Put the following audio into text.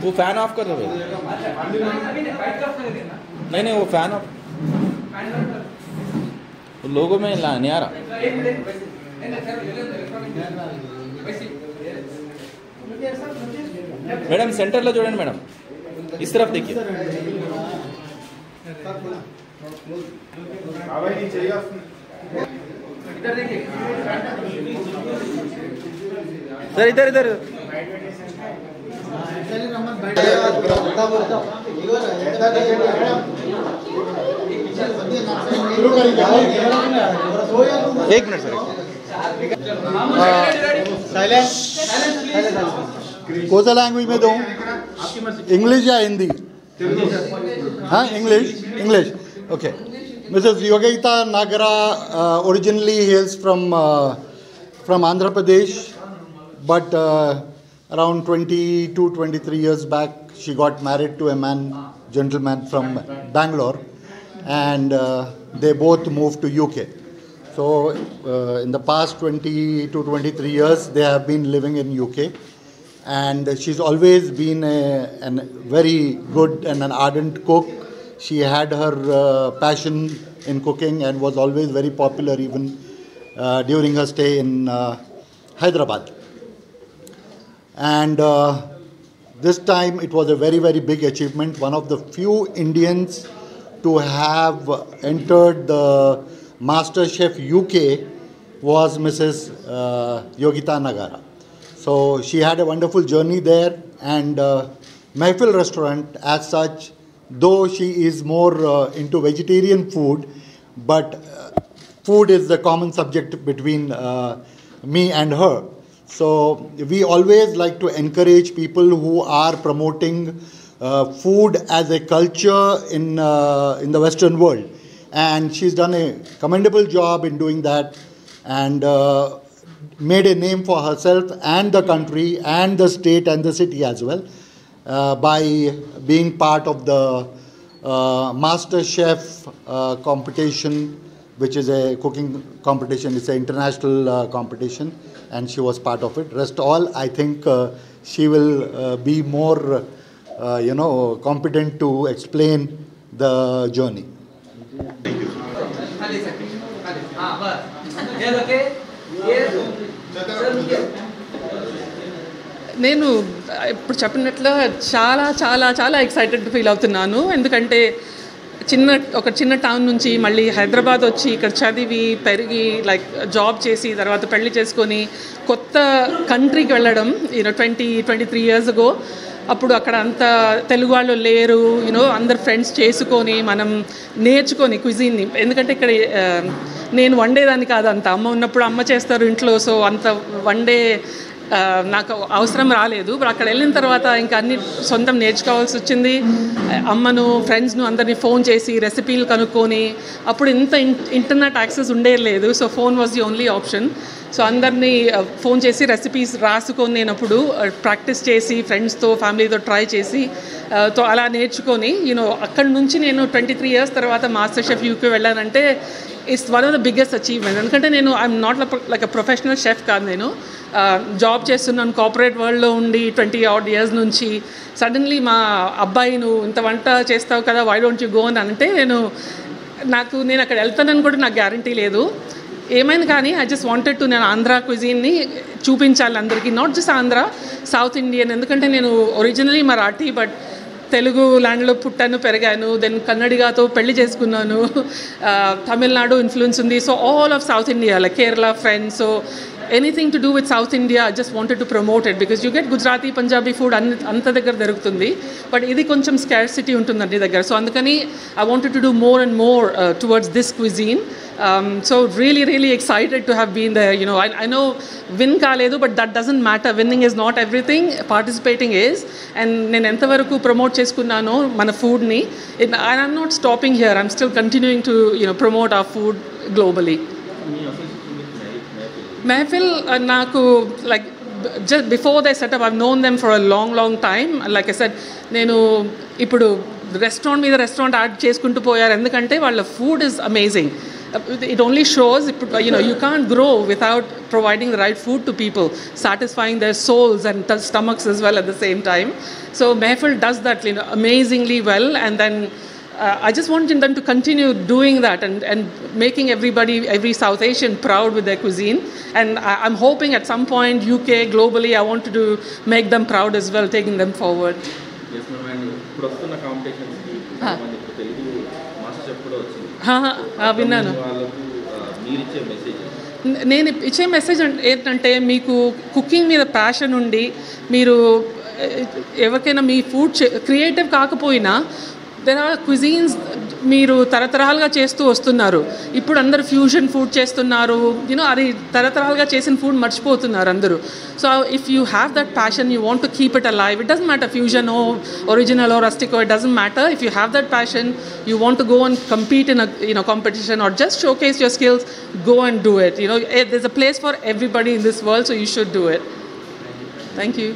वो fan of कर दो। नहीं नहीं वो फैन ऑफ, लोगों में नहीं आ रहा। मैडम सेंटर लो చూడండి मैडम, इस तरफ देखिए। सर इधर इधर एक मिनट सर। कौन सा लैंग्वेज में दूँ, इंग्लिश या हिंदी? हाँ English, English okay. Mrs. Yogita Nagara originally hails from Andhra Pradesh, but around 22-23 years back she got married to a gentleman from Bangalore, and they both moved to UK. So in the past 20 to 23 years they have been living in UK, and she's always been a very good and an ardent cook. She had her passion in cooking and was always very popular even during her stay in Hyderabad. And this time it was a very, very big achievement. One of the few Indians to have entered the MasterChef UK was Mrs. Yogita Nagara. So she had a wonderful journey there, and Mehfil restaurant as such, though she is more into vegetarian food, but food is the common subject between me and her. So we always like to encourage people who are promoting food as a culture in the Western world, and she's done a commendable job in doing that, and made a name for herself and the country and the state and the city as well. By being part of the MasterChef competition, which is a cooking competition. It's an international competition, and she was part of it. Rest all, I think she will be more, competent to explain the journey. నేను ఇప్పుడు చెప్పినట్లు చాలా చాలా చాలా excited feel అవుతున్నాను. ఎందుకంటే ఒక చిన్న టౌన్ నుంచి మళ్ళీ హైదరాబాద్ వచ్చి ఇక్కడ చదివి పెరిగి లైక్ జాబ్ చేసి తర్వాత పెళ్లి చేసుకొని కొత్త కంట్రీకి వెళ్ళడం 23 years ago. అప్పుడు అక్కడ అంత తెలుగు వాళ్ళు లేరు, అందరు ఫ్రెండ్స్ చేసుకొని మనం నేర్చుకొని క్విజిన్ని. ఎందుకంటే ఇక్కడ నేను వండేదాన్ని కాదు, అంత అమ్మ ఉన్నప్పుడు అమ్మ చేస్తారు ఇంట్లో, సో అంత వండే నాకు అవసరం రాలేదు. అక్కడ వెళ్ళిన తర్వాత ఇంకా అన్ని సొంతం నేర్చుకోవాల్సి వచ్చింది. అమ్మను, ఫ్రెండ్స్ను అందరినీ ఫోన్ చేసి రెసిపీలు కనుక్కొని, అప్పుడు ఇంత ఇంటర్నెట్ యాక్సెస్ ఉండేది, so phone was the only option. So అందరినీ ఫోన్ చేసి రెసిపీస్ రాసుకొని నేను అప్పుడు ప్రాక్టీస్ చేసి ఫ్రెండ్స్తో ఫ్యామిలీతో ట్రై చేసి అలా నేర్చుకొని అక్కడి నుంచి నేను 23 years తర్వాత MasterChef UK వెళ్ళానంటే it's one of the biggest achievement. ఎందుకంటే నేను I'm not like a professional chef కాదు, నేను జాబ్ చేస్తున్నాను కార్పొరేట్ వరల్డ్లో ఉండి 20-odd years నుంచి. సడన్లీ మా అబ్బాయి నువ్వు ఇంత వంట చేస్తావు కదా, వై డోంట్ యూ గో అని అంటే నేను అక్కడ వెళ్తానని కూడా నాకు గ్యారంటీ లేదు. ఏమైనా కానీ ఐ జస్ట్ వాంటెడ్ టు నేను ఆంధ్రా క్విజీన్ని చూపించాలి అందరికీ, not just Andhra, south Indian. ఎందుకంటే నేను ఒరిజినలీ మరాఠీ, బట్ తెలుగు ల్యాండ్లో పుట్టాను పెరిగాను, దెన్ కన్నడిగాతో పెళ్లి చేసుకున్నాను, తమిళనాడు ఇన్ఫ్లుయెన్స్ ఉంది. So all of south India like Kerala friends, so anything to do with South India, I just wanted to promote it because you get Gujarati, Punjabi food anta దగ్గర దొరుకుతుంది, but ఇది కొంచెం scarcity ఉంటుంది అన్ని దగ్గర. సో అందుకని I wanted to do more and more towards this cuisine. So really excited to have been there. I know win కాలేదు, but that doesn't matter. Winning is not everything, participating is. And నేను ఎంతవరకు promote చేసుకున్నానో మన ఫుడ్ని, and I'm not stopping here. I'm still continuing to promote our food globally. Mehfil, నాకు like just before they set up, I've known them for a long time. Like I said, నేను ఇప్పుడు restaurant మీద restaurant add చేసుకుంటూ పోయారు, ఎందుకంటే వాళ్ళ food is amazing. it only shows, you can't grow without providing the right food to people, satisfying their souls and stomachs as well at the same time. So Mehfil does that amazingly well, and then I just want them to continue doing that and making every South Asian proud with their cuisine. And I'm hoping at some point, UK, globally, I want to make them proud as well, taking them forward. Yes, ma'am. And ఇప్పుడు వస్తున్న కాంపిటీషన్స్కి ఇప్పుడు Telugu master chef కూడా వచ్చింది. విన్నాను. వాళ్ళకు మీరు ఇచ్చే message నేను ఇచ్చే మెసేజ్ ఏంటంటే, మీకు కుకింగ్ మీద ప్యాషన్ ఉండి మీరు ఎవరికైనా మీ ఫుడ్ క్రియేటివ్ కాకపోయినా, దెర్ ఆర్ క్విజీన్స్ మీరు తరతరాలుగా చేస్తూ వస్తున్నారు. ఇప్పుడు అందరు ఫ్యూజన్ ఫుడ్ చేస్తున్నారు, అది తరతరాలుగా చేసిన ఫుడ్ మర్చిపోతున్నారు అందరూ. So if you have that passion, you want to keep it alive, it doesn't matter fusion or original or rustic, it doesn't matter. If you have that passion, you want to go and compete in a competition or just showcase your skills, go and do it. There's a place for everybody in this world, so you should do it. Thank you.